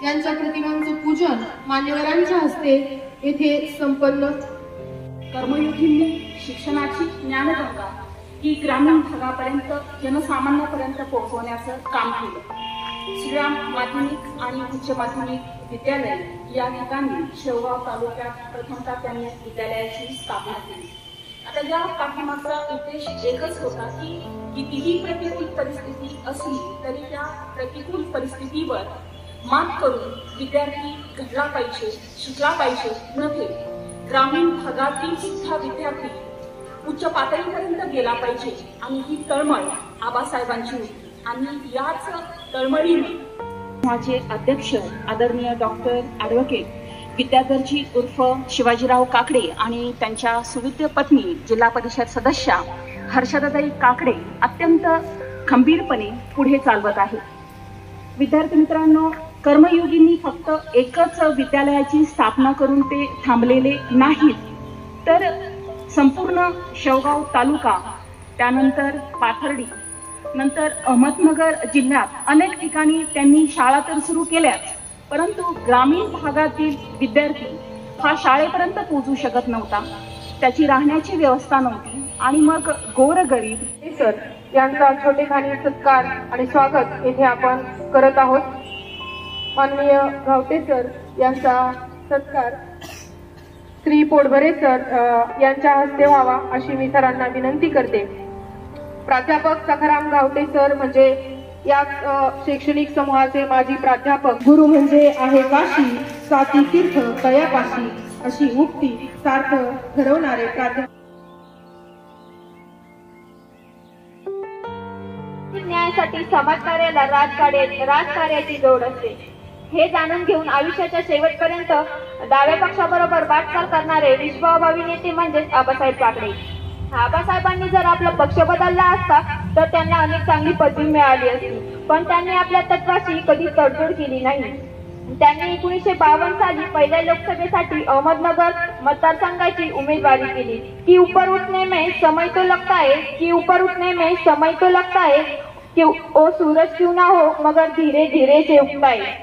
यांच्या प्रतिमांचं पूजन मान्यवरांच्या हस्ते येथे संपन्न। कर्मयोगींनी शिक्षणाची ज्ञानगंगा ही ग्रामीण भागापर्यंत जनसामान्यापर्यंत पोहोचवण्याचं काम केलं। श्रीराम माध्यमिक आणि उच्च माध्यमिक विद्यालय या ठिकाणी शेवगाव तालुक्यात प्रथमतः त्यांनी विद्यालयाची स्थापना केली। आता या पाठीमागचा उद्देश एकच होता की कितीही प्रतिकूल परिस्थिती असली तरी त्या प्रतिकूल परिस्थितीवर मात करून विद्यार्थी घडला पाहिजे, शिकला पाहिजे, नव्हे ग्रामीण भागातील सुद्धा विद्यार्थी उच्च पातळीपर्यंत गेला पाहिजे। आणि ही तळमळ आबासाहेबांची होती आणि याच तळमळीने माझे अध्यक्ष आदरणीय डॉक्टर ॲडव्होकेट विद्याधरजी उर्फ शिवाजीराव काकडे आणि त्यांच्या सुविद्य पत्नी जिल्हा परिषद सदस्या हर्षदाताई काकडे अत्यंत खंबीरपणे पुढे चालवत आहेत। विद्यार्थी मित्रांनो, कर्मयोगींनी फक्त एकच विद्यालयाची स्थापना करून ते थांबलेले नाहीत, तर संपूर्ण शेवगाव तालुका, त्यानंतर पाथर्डी, नंतर अहमदनगर जिल्ह्यात अनेक ठिकाणी त्यांनी शाळा तर सुरू केल्याच, परंतु ग्रामीण भागातील विद्यार्थी हा शाळेपर्यंत पोहोचू शकत नव्हता, त्याची राहण्याची व्यवस्था नव्हती आणि मग गोरगरीब सर यांचा छोटेखानी सत्कार आणि स्वागत येथे आपण करत आहोत। माननीय गावटे सर यांचा सत्कार श्री पोटभरे सर यांच्या हस्ते व्हावा अशी मी सरांना विनंती करते। प्राध्यापक सखाराम गावटे सर म्हणजे या शैक्षणिक समूहाचे माजी प्राध्यापक। गुरु म्हणजे आहे काशी, साती तीर्थ तयापाशी, अशी मुक्ती सार्थ ठरवणारे प्राध्यापक। न्यायासाठी समाजकार्याला राजकार्याची जोड असते हे जाणून घेऊन आयुष्याच्या शेवटपर्यंत डाव्या पक्षाबरोबर वाटचाल करणारे विश्वाभावी नेते म्हणजेच आबासाहेब काकडे। आबासाहेबांनी जर आपला पक्ष बदलला असता तर त्यांना अनेक चांगली पदवी मिळाली असती, पण त्यांनी आपल्या तत्वाशी कधी तडजोड केली नाही। त्यांनी 1952 साली पहिल्या लोकसभेसाठी अहमदनगर मतदारसंघाची उमेदवारी केली। कि ऊपर उठने में समय तो लगता है, कि ऊपर उठने में समय तो लगता है, कि ओ सूरज क्यों ना हो मगर धीरे धीरे से उगता है।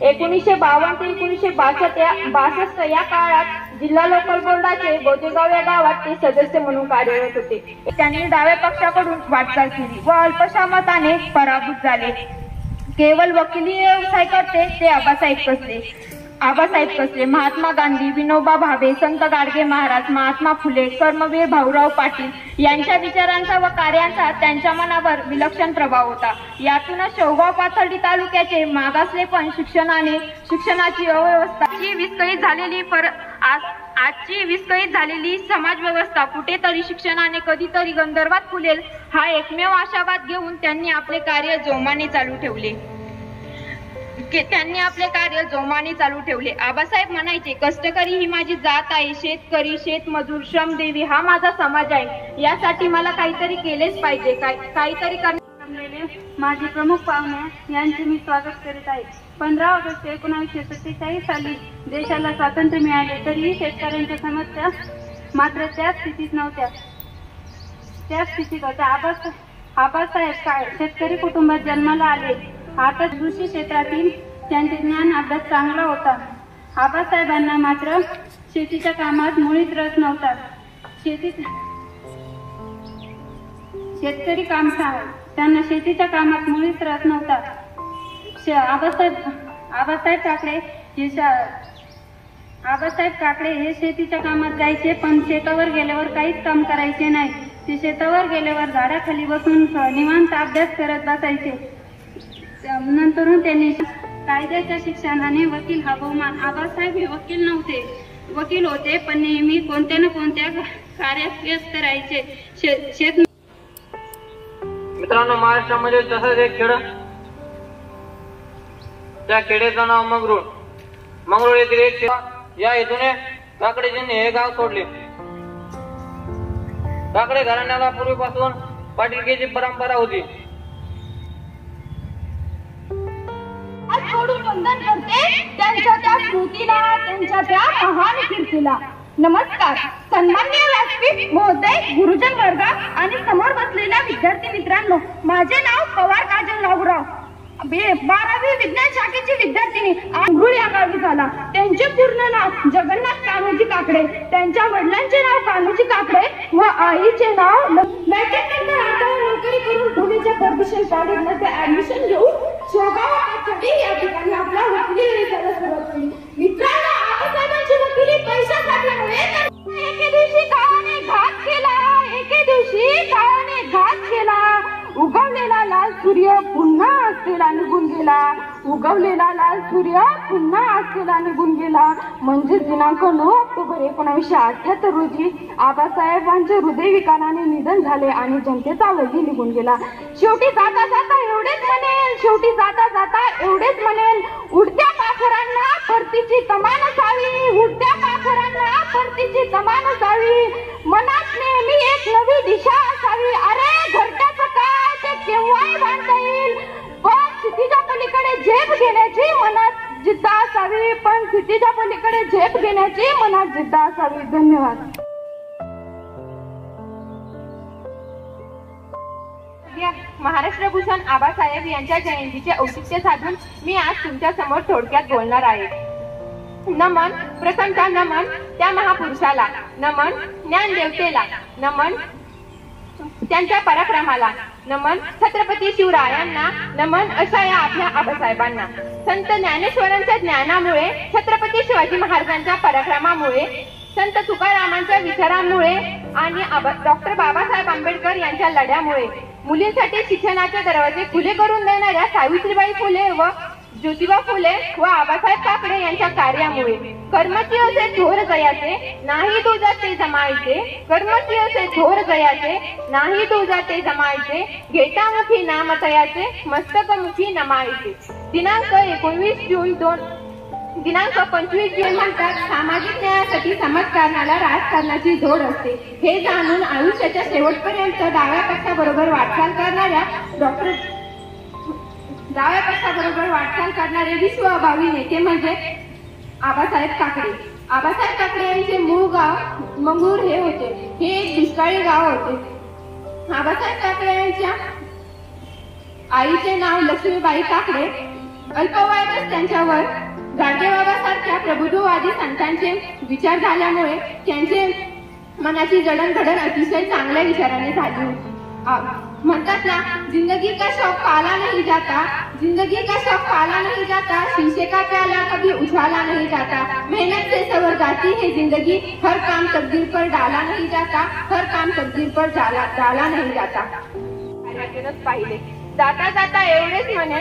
1952 ते 1962 या काळात जिल्हा लोकल बोर्डाचे बोदेगाव या गावात ते सदस्य म्हणून कार्यरत होते। त्यांनी डाव्या पक्षाकडून वाटचाल केली व अल्पशा मताने पराभूत झाले। केवळ वकिली व्यवसाय करते ते आबासाहेब कसले, महात्मा गांधी, विनोबा भावे, संत गाडगे महाराज, महात्मा फुले, कर्मवीर भाऊराव पाटील यांच्या विचारांचा व कार्यांचा त्यांच्या मनावर विलक्षण प्रभाव होता। यातूनच शेवगाव पाथर्डी तालुक्याचे मागासलेपण, शिक्षणाची अव्यवस्था, आजची विस्कळीत झालेली समाज व्यवस्था कुठेतरी शिक्षणाने कधीतरी गंधर्वात फुलेल हा एकमेव आशावाद घेऊन त्यांनी आपले कार्य जोमाने चालू ठेवले। आबासाहेब म्हणायचे, कष्टकरी ही माझी जात आहे, शेतकरी, शेतमजूर, श्रमदेवी हा माझा समाज आहे, यासाठी मला काहीतरी केलेच पाहिजे, काहीतरी करणे। माझे प्रमुख पाहुणे यांचे मी स्वागत करीत आहे। 15 ऑगस्ट 1947 साली देशाला स्वातंत्र्य मिळाले तरीही शेतकऱ्यांच्या समस्या मात्र त्याच स्थितीत नव्हत्या, त्याच स्थितीत होत्या। आबासाहेब शेतकरी कुटुंबात जन्माला आले। आता कृषी क्षेत्रातील त्यांचे ज्ञान अभ्यास चांगला होता। आबासाहेबांना मात्र शेतीच्या कामात मुळीच रस नव्हता। शेतकरी काम त्यांना शेतीच्या कामात मुळीच रस नव्हता। आबासाहेब काकडे हे शेतीच्या कामात जायचे, पण शेतावर गेल्यावर काहीच काम करायचे नाही। ते शेतावर गेल्यावर झाडाखाली बसून निवांत अभ्यास करत बसायचे। नंतर त्यांनी कायद्याच्या शिक्षणाने वकील हा बहुमान। आबासाहेब हे वकील होते, पण नेहमी कोणत्या ना कोणत्या कार्यात व्यस्त राहायचे। मित्रांनो, महाराष्ट्रामध्ये तसंच एक खेड, त्या खेड्याचं नाव मंगरूळ येथील एक या हेतूने काकडेजींनी हे गाव सोडले। काकडे घराण्याला पूर्वीपासून पाटीलकीची परंपरा होती। सोडून वंदन करते त्यांच्या त्या स्मृतीला, त्यांच्या त्या महान कीर्तीला। नमस्कार सन्माननीय व्यासपीठ महोदय, गुरुजन वर्ग आणि समोर बसलेल्या विद्यार्थी मित्रांनो, माझे नाव पवार काजल नागराव। 12वी विज्ञान शाखेची विद्यार्थिनी मंगरुळ या गावी झाला. त्यांचे पूर्ण नाव जगन्नाथ कान्होजी काकडे. त्यांच्या वडिलांचे नाव कान्होजी काकडे व आईचे नाव मॅट्रिक नंतर आता नोकरी करून पुण्याच्या परदेशात कॉलेजमध्ये ऍडमिशन घेऊन शेवगाव या ठिकाणी आपला वकिली करायला सुरुवात केली. मित्रांनो, आबासाहेबांची वकिली पैशासाठी नव्हे, एके दिवशी काळाने घात केला. एके दिवशी काळाने घात केला. उगवलेला लाल सूर्य पुन्हा असलेला निघून गेला. उगवलेला लाल सूर्य पुन्हा असलेला निघून गेला. म्हणजे दिनांक 9 ऑक्टोबर 1978 रोजी आबासाहेबांचे हृदयविकाराने निधन झाले आणि जनतेचा वैरी निघून गेला. शेवटी जाता जाता एवढेच म्हणेल, शेवटी जाता जाता एवढेच म्हणेल, उडत्या पाखरांना परतीची कमान असावी. उडत्या पाखरांना परतीची कमान असावी. मनात नेहमी एक नवी दिशा असावी. अरे घरट्याचं काय ते केव्हाही बांधता येईल, पण स्थितीच्या पलीकडे झेप घेण्याची मनात जिद्द असावी. पण स्थितीच्या पलीकडे झेप घेण्याची मनात जिद्द असावी. धन्यवाद. महाराष्ट्र भूषण आबासाहेब यांच्या जयंतीचे औचित्य साधून मी आज तुमच्या समोर थोडक्यात बोलणार आहे. नमन, प्रथमतः नमन त्या महापुरुषाला, नमन ज्ञानदेवतेला, नमन त्यांच्या पराक्रमाला, नमन छत्रपती शिवरायांना, नमन अशा या आपल्या आबासाहेबांना. संत ज्ञानेश्वरांच्या ज्ञानामुळे, छत्रपती शिवाजी महाराजांच्या पराक्रमामुळे, संत तुकारामांच्या विचारांमुळे आणि डॉक्टर बाबासाहेब आंबेडकर यांच्या लढ्यामुळे, मुलींसाठी शिक्षणाचे दरवाजे खुले करून देणाऱ्या सावित्रीबाई फुले व ज्योतिबा फुले व आबासाहेब काकडे यांच्या कार्यामुळे, कर्मची असे थोर जयाचे नाही तुझा ते जमायचे, कर्मची असे थोर जयाचे नाही तुझा ते जमायचे, घेटामुखी नाम तयाचे मस्तकमुखी नमायचे. दिनांक 25 जून म्हणतात सामाजिक न्यायासाठी समाजकारणाला राजकारणाची जोड असते. हे जाणून आयुष्याच्या शेवटपर्यंत डाव्या पक्षाबरोबर वाटचाल करणारे विश्व अभावी नेते म्हणजे आबासाहेब काकडे. आबासाहेब काकडे यांचे मूळ गाव मंगरूळ हे होते. हे एक दुष्काळी गाव होते. आबासाहेब काकडे यांच्या आईचे नाव लक्ष्मीबाई काकडे. अल्पवयातच त्यांच्यावर गाडगेबाबासारख्या प्रबुद्धवादी संतांचे विचार झाल्यामुळे त्यांचे मनाची जडणघडण अतिशय चांगल्या विचाराने झाली होती. म्हणतात ना, जिंदगी का शौक पाला नहीं जाता, जिंदगी का शौक पाला नहीं जाता, शीशे का प्याला कभी उछाला नहीं जाता, मेहनत से सवर जाती है जिंदगी, हर काम तकदीर पर डाला नहीं जाता, हर काम तकदीर पर डाला नहीं जाता. पाहिले जाता जाता एवढेच म्हणे,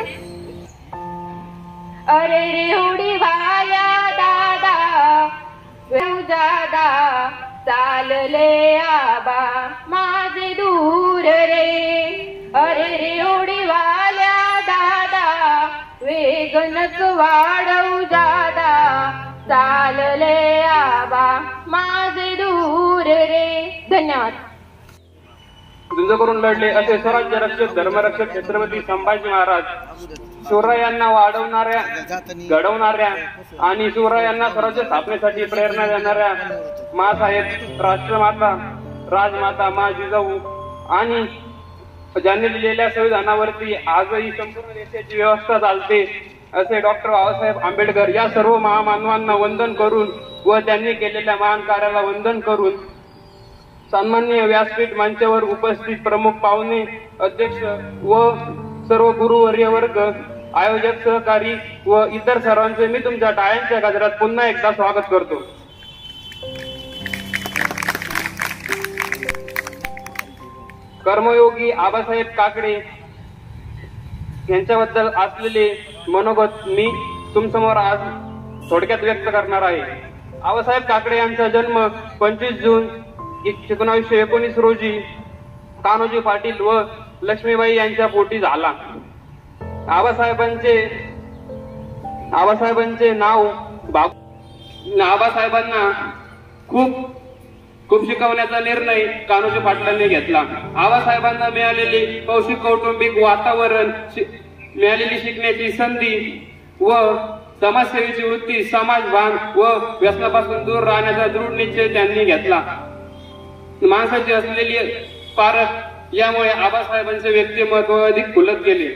अरे रे उडी वाया दादा दादा चालले आबा माझे दूर रे, अरे रे उडी वाल्या दादा वेगनच वाढवू दादा चालले आबा माझे दूर रे. धन्यवाद. झुंज करून लढले असे स्वराज्य रक्षक धर्मरक्षक छत्रपती संभाजी महाराज शिवरायांना वाढवणाऱ्या, घडवणाऱ्या आणि शिवरायांना स्वराज्य स्थापनेसाठी प्रेरणा देणाऱ्या मासाहेब, राष्ट्रमाता, राजमाता मा जिजाऊ आणि ज्यांनी दिलेल्या संविधानावरती आजही संपूर्ण देशाची व्यवस्था चालते असे डॉक्टर बाबासाहेब आंबेडकर या सर्व महामानवांना वंदन करून व त्यांनी केलेल्या महान कार्याला वंदन करून सन्माननीय व्यासपीठ मंचावर उपस्थित प्रमुख पाहुणे, अध्यक्ष व सर्व गुरुवर्य वर्ग, आयोजक, सहकारी व इतर सर्वांचे मी तुमच्या टाळ्यांच्या गजरात पुन्हा एकदा स्वागत करतो. कर्मयोगी आबासाहेब काकडे यांच्याबद्दल असलेले मनोगत मी तुमसमोर आज थोडक्यात व्यक्त करणार आहे. आबासाहेब काकडे यांचा जन्म 25 जून 1919 रोजी कान्होजी पाटील व लक्ष्मीबाई यांच्या पोटी झाला. आबासाहेबांचे नाव आबासाहेबांना खूप शिकवण्याचा निर्णय कान्होजी पाटलांनी घेतला. आबासाहेबांना मिळालेले कौशिक कौटुंबिक वातावरण, मिळालेली शिकण्याची संधी व समाजसेवेची वृत्ती, समाजभान व व्यसनापासून दूर राहण्याचा दृढ निश्चय त्यांनी घेतला. माणसाची असलेली पारख यामुळे आबासाहेबांचे व्यक्तिमत्व अधिक खुलत गेले.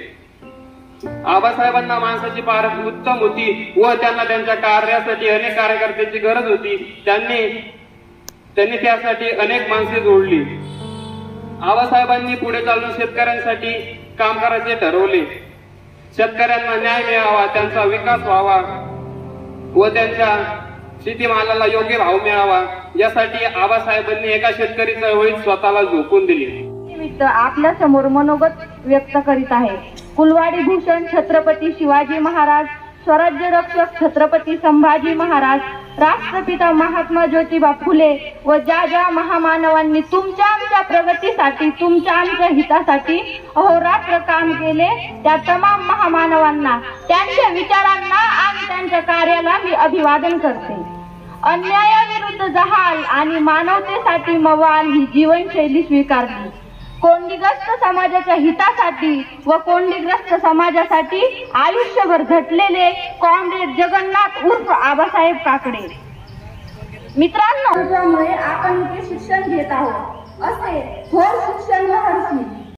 आबासाहेबांना माणसाची पारख उत्तम होती व त्यांना त्यांच्या कार्यासाठी अनेक कार्यकर्त्यांची गरज होती. त्यांनी त्यासाठी अनेक माणसे जोडली. आबासाहेबांनी पुढे चालून शेतकऱ्यांसाठी काम करायचे ठरवले. शेतकऱ्यांना न्याय मिळावा, त्यांचा विकास व्हावा व त्यांच्या शेतीमालाला योग्य भाव मिळावा यासाठी आबासाहेबांनी एका शेतकरी चळवळीत स्वतःला झोकून दिली. निमित्त आपल्या समोर मनोगत व्यक्त करीत आहे. कुलवाडी भूषण छत्रपती शिवाजी महाराज, स्वराज्य रक्षक छत्रपती संभाजी महाराज, राष्ट्रपिता महात्मा ज्योतिबा फुले व ज्या ज्या महामानवांनी तुमच्या आमच्या प्रगतीसाठी, तुमच्या आमच्या हितासाठी अहोरात्र काम केले त्या तमाम महामानवांना, त्यांच्या विचारांना आणि त्यांच्या कार्याला मी अभिवादन करते. अन्यायाविरुद्ध जहाल आणि मानवतेसाठी मवाल ही जीवनशैली स्वीकारली. कोंडीग्रस्त समाजाच्या हितासाठी व कोंडीग्रस्त समाजासाठी आयुष्यभर झटलेले कॉम्रेड जगन्नाथ उर्फ आबासाहेब काकडे. मित्रांनो, त्यामुळे आपण इथे शिक्षण घेत आहोत असे थोर शिक्षण महर्षी